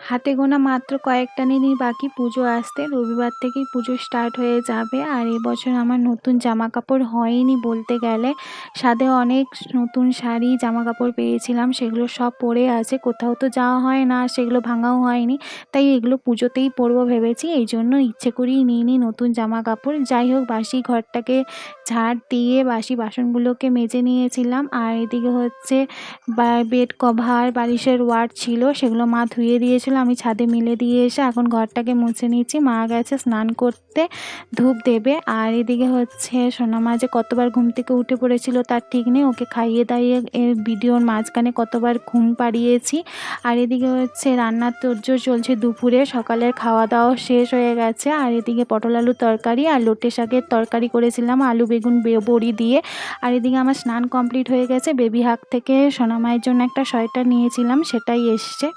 হাতে গোনা মাত্র কয়েকটা দিনই বাকি পুজো আসতে। রবিবার থেকেই পুজো স্টার্ট হয়ে যাবে। আর এবছর আমার নতুন জামাকাপড় হয়নি বলতে গেলে। ছাদে অনেক নতুন শাড়ি জামাকাপড় পেয়েছিলাম, সেগুলো সব পড়ে আছে, কোথাও তো যাওয়া হয় না, সেগুলো ভাঙাও হয়নি। তাই এগুলো পুজোতেই পরবো ভেবেছি, এই জন্য ইচ্ছে করেই নিয়ে নিই নতুন জামাকাপড়। যাই হোক, বাসি ঘরটাকে ঝাড় দিয়ে বাসি বাসনগুলোকে মেজে নিয়েছিলাম। আর এদিকে হচ্ছে বেড কভার, বালিশের ওয়ার ছিল, সেগুলো মা ধুয়ে দিয়েছিল, আমি ছাদে মেলে দিয়ে এসে এখন ঘরটাকে মুছে নিচ্ছি। মা গেছে স্নান করতে, ধূপ দেবে। আর এদিকে হচ্ছে সোনামা যে কতবার ঘুম থেকে উঠে পড়েছিল তার ঠিক নেই, ওকে খাইয়ে দাইয়ে এর ভিডিওর মাঝখানে কতবার ঘুম পাড়িয়েছি। আর এদিকে হচ্ছে রান্নার তোড়জোড় চলছে দুপুরে, সকালের খাওয়া দাওয়া শেষ হয়ে গেছে। আর এদিকে পটল আলুর তরকারি আর লোটে শাকের তরকারি করেছিলাম আলু বেগুন বড়ি দিয়ে। আর এদিকে আমার স্নান কমপ্লিট হয়ে গেছে। বেবি হাগ থেকে সোনামায়ের জন্য একটা সোয়েটার নিয়েছিলাম, সেটাই এসছে।